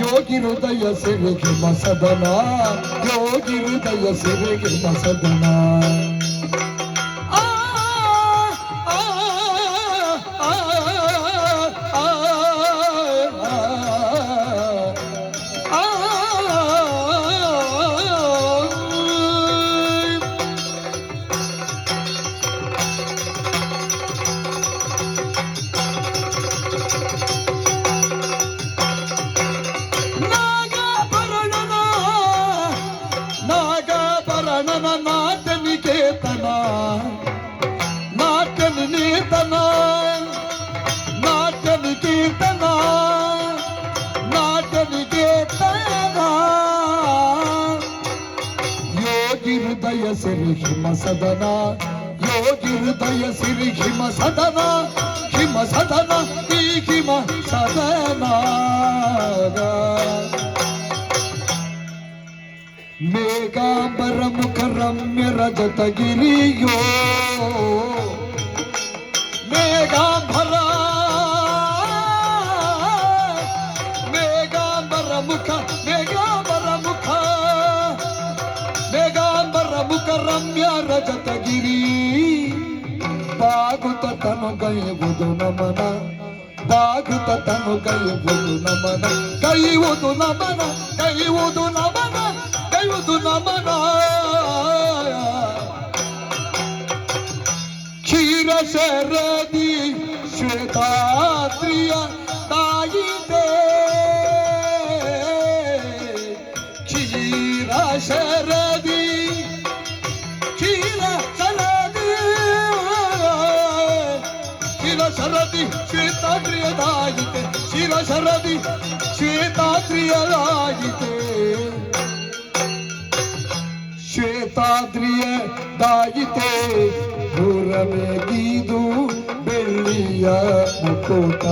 ಯೋಗಿ ಹೃದಯ ಸೆರೆಗೆ ಮಸದನ, ಯೋಗಿ ಹೃದಯ ಸೆರೆಗೆ ಮಸದನ. ನಾಟ್ಯನಿಕೇತನ, ನಾಟ್ಯನಿಕೇತನ, ನಾಟ್ಯನಿಕೇತನ, ನಾಟ್ಯನಿಕೇತನ. ಯೋಗಿ ಹೃದಯ ಸಿರಿ ಹಿಮ ಸದನ, ಯೋಗಿ ಹೃದಯ ಸಿರಿ ಹಿಮ ಸದನ, ಹಿಮ ಸದನ ಈ ಹಿಮ ಸದನ. ಮೇಘಾಂಬರ ಮುಖ ರಮ್ಯ ರಜತಗಿರಿಯೋ, ಮೇಘಾಂಬರ, ಮೇಘಾಂಬರ ಮುಖ, ಮೇಘಾಂಬರ ಮುಖ, ಮೇಘಾಂಬರ ಮುಖ ರಮ್ಯ ರಜತಗಿರಿ. ಬಾಗುತ್ತ ತನು ಗೈವುದು ನಮನ, ಬಾಗುತ್ತ ತನು ಗೈವುದು ನಮನ, ಕೈಯುವುದು ನಮನ, ಕೈಯುವುದು ನಮನ, ಕೈಯುವುದು ನಮನ. ಕ್ಷೀರ ಶರದಿ ಶ್ವೇತಾದ್ರಿಯ ತಾಯಿದೆ, ಕ್ಷೀರ ಶರದಿ, ಕ್ಷೀರ ಶರದಿ, ಕ್ಷೀರ ಶರದಿ ಶ್ವೇತಾದ್ರಿಯ ತಾಯಿದೆ, ಕ್ಷೀರ ಶರದಿ ಶ್ವೇತಾದ್ರಿಯ ತಾಯಿದೆ. ಶ್ವೇತಾದ್ರಿಯ ದಾಯಿತೆ ಭೂರಮೆಗಿದು ಬೆಳ್ಳಿಯ ಮುಕುಟ,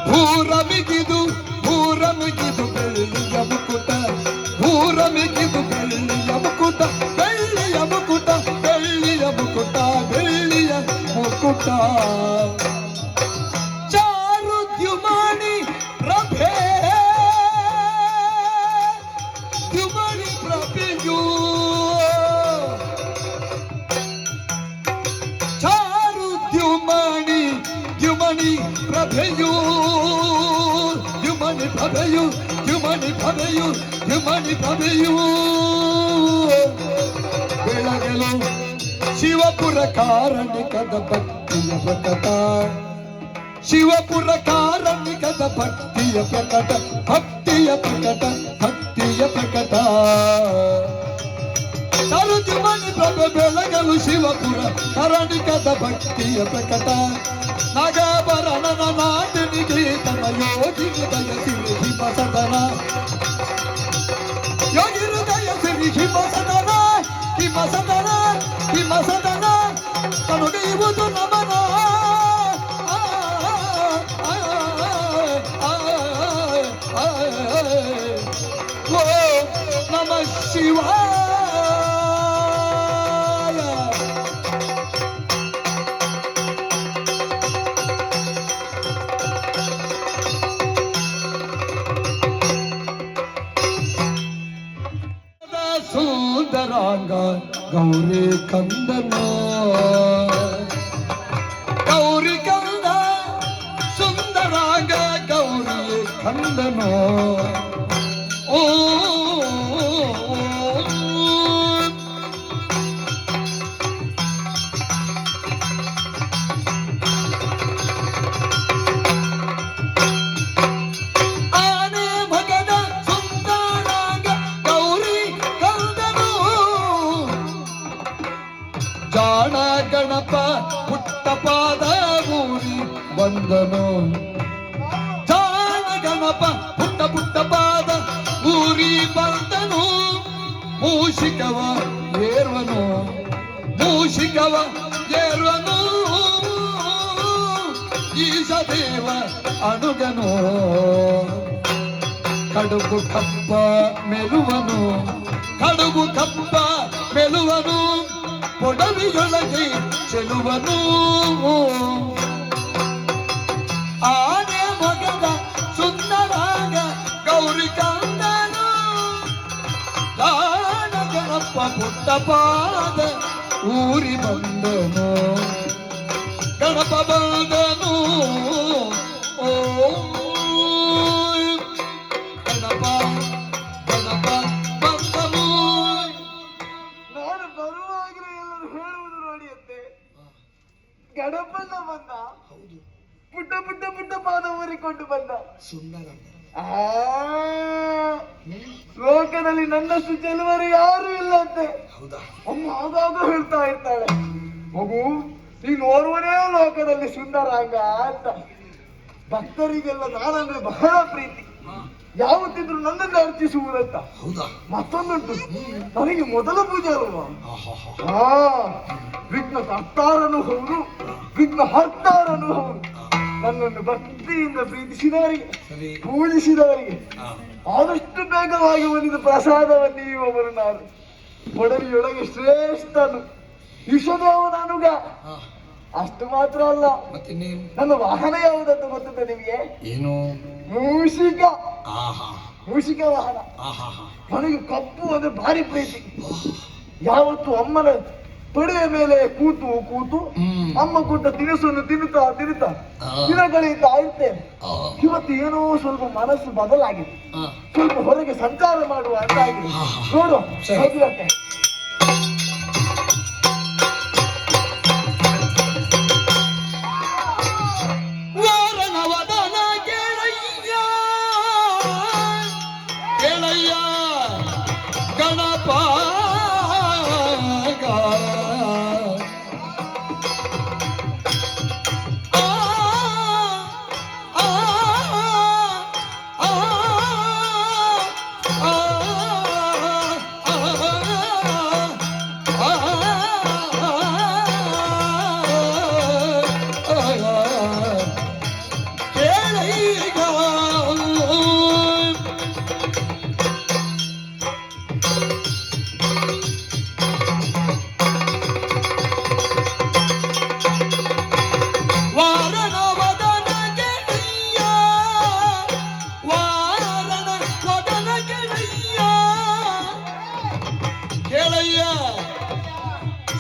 ಭೂರಮಿಗಿದು, ಭೂರಮಿಗಿದು ಬೆಳ್ಳಿಯ ಮುಕುಟ, ಭೂರಮಿಗಿದು ಬೆಳ್ಳಿಯ ಮುಕುಟ, ಬೆಳ್ಳಿಯ ಮುಕುಟ, ಬೆಳ್ಳಿಯ ಮುಕುಟ, ಬೆಳ್ಳಿಯ ಮುಕುಟ. ಚಾರುದ್ಯುಮಣಿ ಪ್ರಭೆ, ದ್ಯುಮಣಿ ಪ್ರಭೆಯು, ಚಾರುದ್ಯುಮಣಿ, ದ್ಯುಮಣಿ ಪ್ರಭೆಯು, ದ್ಯುಮಣಿ ಪ್ರಭೆಯು, ದ್ಯುಮಣಿ ಪ್ರಭೆಯು, ದ್ಯುಮಣಿ ಪ್ರಭೆಯು. ಬೆಳಗಲು ಶಿವಪುರ ಕಾರಣಿಕದ ಭಕ್ತಿಯ ಪ್ರಕಟ, ಶಿವಪುರ ಕಾರಣಿಕದ ಭಕ್ತಿಯ ಪ್ರಕಟ, ಭಕ್ತಿಯ ಪ್ರಕಟ, ಭಕ್ತಿಯ ಪ್ರಕಟ. ಚಾರುದ್ಯುಮಣಿ ಪ್ರಭೆ ಬೆಳಗಲು ಶಿವಪುರ ಕಾರಣಿಕದ ಭಕ್ತಿಯ ಪ್ರಕಟ. ನಾಗಾಭರಣನ ನಾಟ್ಯನಿಕೇತನ, ಯೋಗಿ ಹೃದಯ ಸಿರಿ ಹಿಮ ಸದನ, ಯೋಗಿ ಹೃದಯ ಸಿರಿ ಹಿಮ ಸದನ, ಹಿಮ ಸದನ, ಹಿಮ ಸದನ. ಕನುಡಿಯುವುದು ನಮನ, ಓ ನಮಃ ಶಿವಾಯ. ಸುಂದರಾಂಗ ಗೌರಿ ಕಂದನ, ಗೌರಿ ಕಂದ ಸುಂದರಾಂಗ ಗೌರಿ ಕಂದನ. ಓ ಆನೆ ಮಗನ ಸುಂದರಾಂಗ ಗೌರಿ ಕಂದನು, ಜಾಣ ಗಣಪ ಪುಟ್ಟ ಪಾದ ಊರಿ ಬಂದನು, ಜಾಣ ಗಣಪ ಪುಟ್ಟ ಪುಟ್ಟ ಪಾದ ಊರಿ ಬಂದನು. ಮೂಷಿಕವ ಏರ್ವನು, ಮೂಷಿಕವ ಏರ್ವನು, ಈಶದೇವ ಅನುಗನು. ಕಡುಬು ಕಪ್ಪ ಮೆಲುವನು, ಕಡುಬು ಕಪ್ಪ ಮೆಲುವನು, ಕೊಡವಿಯೊಳಗೆ ಚೆಲುವನು. ಆನೆ ಮಗದ ಸುಂದರಾಂಗ ಪುಟ್ಟ ಪಾದ ಊರಿ ಬಂದನು ಗಣಪ ಬಂದನು ಓ ಗಣಪ ಗಣಪ ಬಂದನು. ನಾನು ಬರುವಾಗಲೇ ಎಲ್ಲರೂ ಹೇಳುವುದು ನೋಡಿಯಂತೆ, ಗಣಪಣ್ಣ ಬಂದ, ಹೌದು, ಪುಟ್ಟ ಪುಟ್ಟ ಪುಟ್ಟ ಪಾದ ಊರಿಕೊಂಡು ಬಂದ. ಸುಂದರ ಲೋಕದಲ್ಲಿ ನನ್ನಷ್ಟು ಚೆಲುವರು ಯಾರು ಇಲ್ಲ ಅಂತೆ. ಹೌದಾ? ಅಮ್ಮ ಆಗಾಗ ಹೇಳ್ತಾ ಇರ್ತಾಳೆ, ಮಗು ನೀನು ಓರ್ವನೇ ಲೋಕದಲ್ಲಿ ಸುಂದರಾಂಗ ಅಂತ. ಭಕ್ತರಿಗೆಲ್ಲ ನಾನಂದ್ರೆ ಬಹಳ ಪ್ರೀತಿ, ಯಾವತ್ತಿದ್ರು ನನ್ನನ್ನು ಅರ್ಚಿಸುವುದಂತ. ಹೌದಾ? ಮತ್ತೊಂದುಂಟು, ನನಗೆ ಮೊದಲ ಪೂಜೆ ಅಲ್ವಾ. ವಿಘ್ನ ಕರ್ತಾರನು ಹೌದು, ವಿಘ್ನ ಹರ್ತಾರನು ಹೌದು. ನನ್ನನ್ನು ಭಕ್ತಿಯಿಂದ ಪ್ರೀತಿಸಿದವರಿಗೆ, ಪೂಜಿಸಿದವರಿಗೆ ಆದಷ್ಟು ಬೇಗವಾಗಿ ಒಂದು ಪ್ರಸಾದವನ್ನು ನೀಯುವವರು ನಾನು. ಒಡಲಿಯೊಳಗೆ ಶ್ರೇಷ್ಠನು ವಿಶ್ವದೇವನನುಗ. ಅಷ್ಟು ಮಾತ್ರ ಅಲ್ಲ, ನನ್ನ ವಾಹನ ಯಾವುದಂತ ಗೊತ್ತುಂಟ ನಿಮಗೆ? ಏನು? ಮೂಷಿಕ. ಮೂಷಿಕ ವಾಹನ. ನನಗೆ ಕಪ್ಪು ಅಂದ್ರೆ ಭಾರಿ ಪ್ರೀತಿ. ಯಾವತ್ತು ಅಮ್ಮನ ತೊಡೆಯ ಮೇಲೆ ಕೂತು ಕೂತು ಅಮ್ಮ ಕೊಟ್ಟ ತಿನಿಸನ್ನು ತಿನ್ನುತ್ತಾ ತಿನ್ನುತ್ತಾ ದಿನ ಕಳೆಯುತ್ತಾ ಇರ್ತೇನೆ. ಇವತ್ತು ಏನೋ ಸ್ವಲ್ಪ ಮನಸ್ಸು ಬದಲಾಗಿದೆ, ಸ್ವಲ್ಪ ಹೊರಗೆ ಸಂಚಾರ ಮಾಡುವ ಅಂತ ಆಗಿದೆ. ನೋಡು ಹೋಗ್ಲಕ್ಕೆ.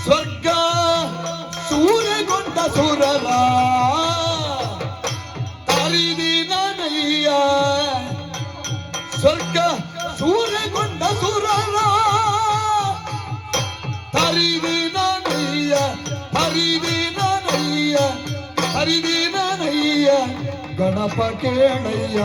ಸ್ವರ್ಗ ಸೂರೆಗೊಂಡ ಸುರರ ತರಿದಿನಯ್ಯ, ಸ್ವರ್ಗ ಸೂರೆಗೊಂಡ ಸುರರ ತರಿದಿನಯ್ಯ, ಹರಿದಿನಯ್ಯ, ಹರಿದಿನಯ್ಯ ಗಣಪ ಕೇಳಯ್ಯ.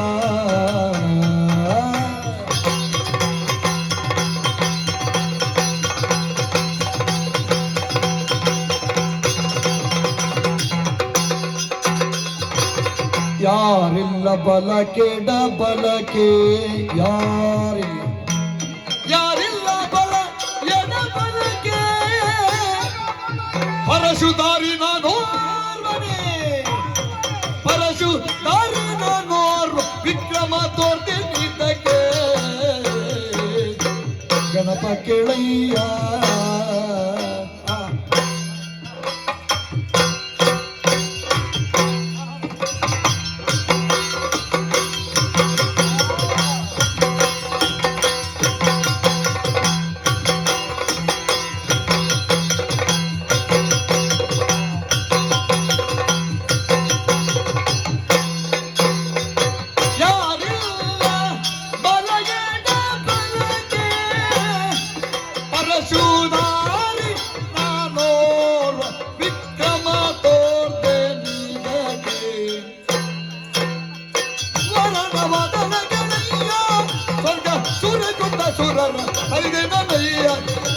ಯಾರಿಲ್ಲ ಬಲಕೆ ಡಬಲಕೆ, ಯಾರಿಲ್ಲ ಯಾರಿಲ್ಲ ಬಲ ಎಡಬಲಕೆ, ಪರಶುದಾರಿ ನಾನೋರ್ವನೇ, ಪರಶುದಾರಿ ನಾನೋರ್ವ ವಿಕ್ರಮ ತೋರ್ತೆ ನಿದ್ದಕ್ಕೆ ಗಣಪ ಕೇಳಯ್ಯ.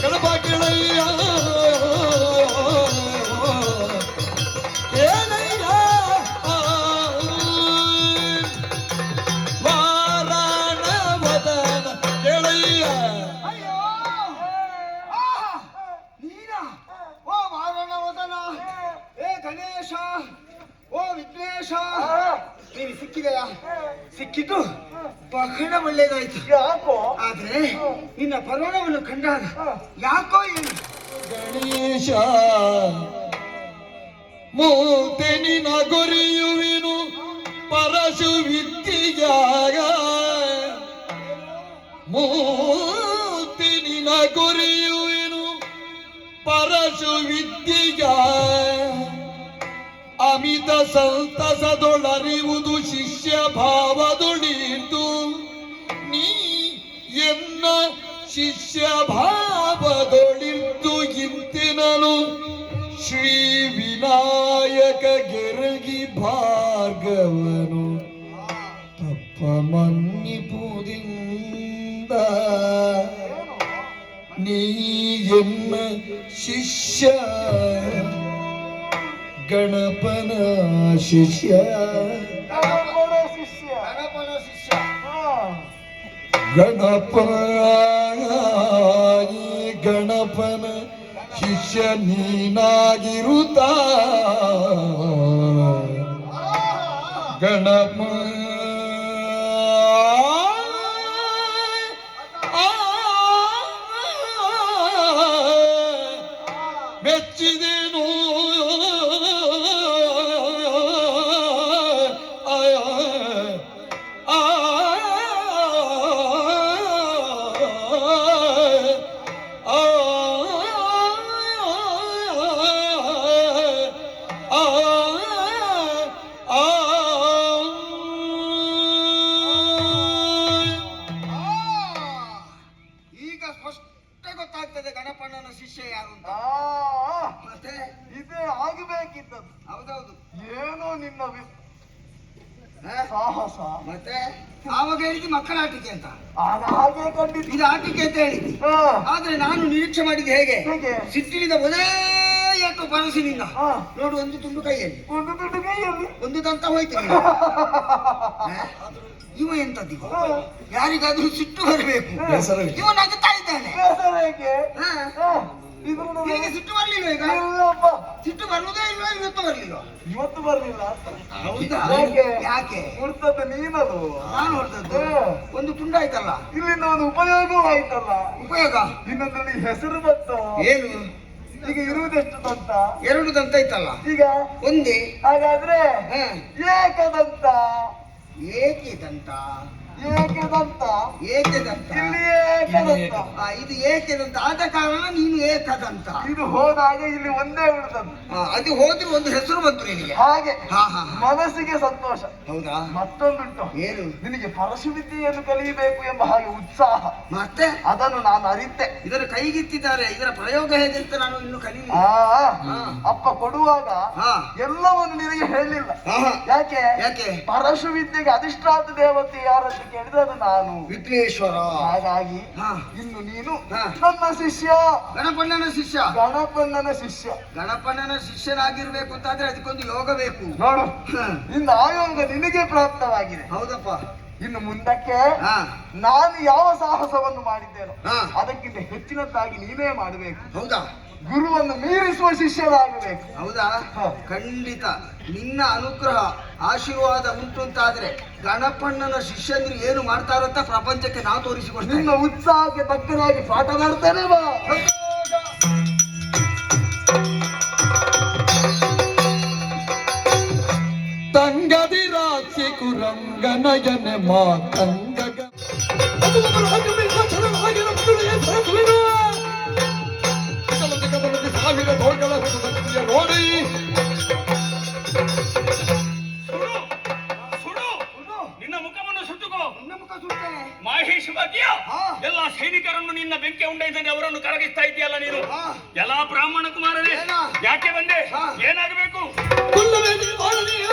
ಗಣಪ ಕೇಳಯ್ಯ ಕೇಳಯ್ಯ ವಾರಾಣ ವದನ ಕೇಳಯ್ಯ. ನೀನಾ? ಓ ವಾರಾಣ ವದನ, ಏ ಗಣೇಶ, ಓ ವಿಘ್ನೇಶ, ನೀನು ಸಿಕ್ಕಿದೆಯಾ? ಸಿಕ್ಕಿತು ಬಹಳ ಒಳ್ಳೇದಾಯ್ತು. ಯಾಕೋ? ಆದ್ರೆ ನಿನ್ನ ಪರ್ವಣವನ್ನು ಕಂಡಾಗ ಯಾಕೋ ಏನು ಗಣೇಶ ಮೂರ್ತಿ ನಿನ ಗುರಿಯುವಿನು ಪರಶು ವಿದ್ಯೆಯಾಗ, ಮೂರ್ತಿ ನಿನ ಗುರಿಯುವಿ ಪರಶು ವಿದ್ಯೆಯ ಅಮಿತ ಸಂತಸದೊಳರಿವುದು ಶಿಷ್ಯ ಭಾವದೊಳಿತು ನೀ ಎನ್ನ ಶಿಷ್ಯ ಭಾವದೊಳಿತು ಇಂತಿನಲು ಶ್ರೀ ವಿನಾಯಕ ಗೆರಗಿ ಭಾರ್ಗವನು ತಪ್ಪ ಮನ್ನಿಪುದಿಂದ ನೀ ಎನ್ನ ಶಿಷ್ಯ ಗಣಪನ ಶಿಷ್ಯ ಗಣಪನ ಶಿಷ್ಯ ಗಣಪನ ಶಿಷ್ಯ ನೀನಾಗಿರುತ್ತ ಗಣಪ ಮೆಚ್ಚಿದೇನು ಈಗ ಸ್ಪಷ್ಟ ಗೊತ್ತಾಗ್ತದೆ ಗಣಪಣ್ಣನ ಶಿಷ್ಯ ಯಾರು ಅಂತ. ಮತ್ತೆ ಇದೇ ಆಗಬೇಕಿದ್ದದ್ದು. ಹೌದೌದು. ಏನೋ ನಿನ್ನ ಹ? ಸಾಹಸ. ಮತ್ತೆ ಆವಾಗ ಹೇಳಿದ್ದು ಮಕ್ಕಳ ಆಟಿಕೆ ಅಂತ, ಆಗ ಹಾಗೆ ಕಂಡಿದ್ದು. ಇದು ಆಟಿಕೆ ಅಂತ ಹೇಳಿದ್ದಿ. ಹ. ಆದ್ರೆ ನಾನು ನಿರೀಕ್ಷೆ ಮಾಡಿದ್ದು ಹೇಗೆ, ಹೇಗೆ? ಸಿಟ್ಟಿನಿಂದ ಒಂದೇ ಎಟ್ಟು ಬರಸಿನಿಂದ ಹ. ನೋಡು, ಒಂದು ತುಂಡು ಕೈಯಲ್ಲಿ ಒಂದು ದುಡ್ಡು ಕೈಯಲ್ಲಿ. ಒಂದು ದಂತ ಹೋಯ್ತು. ಇವ ಎಂತದ್ದು, ಹ. ಯಾರಿಗಾದ್ರೂ ಸಿಟ್ಟು ಬರಬೇಕು, ಹೆಸರು ಇವ ನಗುತ್ತಾ ಇದ್ದಾನೆ. ಬೇಸರ ಏಕೆ? ಹ. ಹ. ಇದ್ರದ್ದು ನಿನಗೆ ಸಿಟ್ಟು ಬರ್ಲಿಲ್ಲ ಈಗ? ಇಲ್ಲಪ್ಪ. ಸಿಟ್ಟು ಬರುವುದೇ ಇಲ್ವಾ, ಇವತ್ತು ಬರ್ಲಿಲ್ಲ? ಇವತ್ತು ಬರ್ಲಿಲ್ಲ ಅಂತ. ಹೌದಾ? ಯಾಕೆ? ಯಾಕೆ? ಹುಡ್ತದ್ದು ನೀನದು. ನಾನು ಹೊರದದ್ದು ಹ. ಒಂದು ತುಂಡಾಯ್ತಲ್ಲ. ಇಲ್ಲಿಂದ ಒಂದು ಉಪಯೋಗವೂ ಆಯ್ತಲ್ಲ. ಉಪಯೋಗ ಇನ್ನೊಂದು ಹೆಸರು ಬಂತು. ಏನು? ಈಗ ಇರುವುದೆಷ್ಟು ದಂತ? ಎರಡು ದಂತ ಇತ್ತಲ್ಲ, ಈಗ ಒಂದೇ. ಹಾಗಾದ್ರೆ ಹ. ಏಕದಂತ. ಏಕೆ ದಂತ? ಏಕೆ ದಂತ. ಏಕೆ ದಂತ? ಇಲ್ಲಿ ಏಕದಂತ. ಇದು ಏಕೆ ದಂತ ಆದ ಕಾರಣ ನೀನು ಏಕದಂತ. ಇದು ಹೋದಾಗ ಇಲ್ಲಿ ಒಂದೇ ಉಳಿದದ್ದು. ಅದು ಹೋದ್ರೆ ಒಂದು ಹೆಸರು ಬಂತು ನಿನಗೆ. ಹಾಗೆ ಹಾ ಹಾ ಹಾ. ಮನಸ್ಸಿಗೆ ಸಂತೋಷ. ಹೌದಾ? ಮತ್ತೊಂದುಂಟು, ಏನು? ನಿನಗೆ ಪರಶುವಿದ್ಯೆಯನ್ನು ಕಲಿಯಬೇಕು ಎಂಬ ಹಾಗೆ ಉತ್ಸಾಹ. ಮತ್ತೆ ಅದನ್ನು ನಾನು ಅರಿತೆ. ಇದರ ಕೈಗಿತ್ತಿದ್ದಾರೆ, ಇದರ ಪ್ರಯೋಗ ಹೇಗೆ ಅಂತ ನಾನು ಇನ್ನು ಕಲೀಲಿ. ಅಪ್ಪ ಕೊಡುವಾಗ ಹಾ. ಎಲ್ಲವನ್ನು ನಿನಗೆ ಹೇಳಿಲ್ಲ. ಹಾ, ಹಾ. ಯಾಕೆ? ಯಾಕೆ? ಪರಶುವಿದ್ಯೆಗೆ ಅಧಿಷ್ಠಾತ ದೇವತೆ ಯಾರಂತ ಕೇಳಿದ್ರೆ ಅದು ನಾನು, ವಿಘ್ನೇಶ್ವರ. ಹಾಗಾಗಿ ಹಾ. ಇನ್ನು ನೀನು ಹಾ. ನನ್ನ ಶಿಷ್ಯ, ಗಣಪಣ್ಣನ ಶಿಷ್ಯ. ಗಣಪಣ್ಣನ ಶಿಷ್ಯ. ಗಣಪಣ್ಣನ ಶಿಷ್ಯನಾಗಿರ್ಬೇಕು ಅಂತಾದ್ರೆ ಅದಕ್ಕೊಂದು ಯೋಗ ಬೇಕು. ನೋಡು, ಹ. ಇನ್ನು ಆಯೋಗ ನಿನಗೆ ಪ್ರಾಪ್ತವಾಗಿದೆ. ಹೌದಪ್ಪ. ಇನ್ನು ಮುಂದಕ್ಕೆ ಹಾ. ನಾನು ಯಾವ ಸಾಹಸವನ್ನು ಮಾಡಿದ್ದೇನೋ ಹಾ. ಅದಕ್ಕಿಂತ ಹೆಚ್ಚಿನದ್ದಾಗಿ ನೀನೇ ಮಾಡಬೇಕು. ಹೌದಾ? ಗುರುವನ್ನು ಮೀರಿಸುವ ಶಿಷ್ಯರಾಗಬೇಕು. ಹೌದಾ? ಹ. ಖಂಡಿತ ನಿನ್ನ ಅನುಗ್ರಹ ಆಶೀರ್ವಾದ ಉಂಟು ಅಂತಾದ್ರೆ ಗಣಪಣ್ಣನ ಶಿಷ್ಯಂದ್ರು ಏನು ಮಾಡ್ತಾರೋ ಅಂತ ಪ್ರಪಂಚಕ್ಕೆ ನಾವು ತೋರಿಸಿಕೊಡ್ತೇನೆ. ನಿನ್ನ ಉತ್ಸಾಹಕ್ಕೆ ತಕ್ಕನಾಗಿ ಪಾಠ ಮಾಡ್ತೇನೆ ಬಾ. ತಂಗದಿ ರಾಶಿ ಕುರಂಗನಯನ ಮಾತಂಗ ಸಾವಿರ ದೋಗಳ ನೋಡಿ ನಿನ್ನ ಮುಖವನ್ನು ಸುಟ್ಟುಕೋ. ನಿನ್ನ ಮುಖ ಸುಡ್ತೇನೆ. ಮಹೇಶ್ ಭಾಗ್ಯ ಹಾ. ಎಲ್ಲ ಸೈನಿಕರನ್ನು ನಿನ್ನ ಬೆಂಕಿ ಉಂಡೈತಂದ್ರೆ ಅವರನ್ನು ಕರಗಿಸ್ತಾ ಇದೆಯಲ್ಲ ನೀನು. ಹಾ. ಎಲ್ಲ ಬ್ರಾಹ್ಮಣ ಕುಮಾರನೇ, ಏನ? ಯಾಕೆ ಬಂದೆ? ಹಾ. ಏನಾಗಬೇಕು? ಕುಲ್ಲವೇದಿ ಬಾಳನೆಯ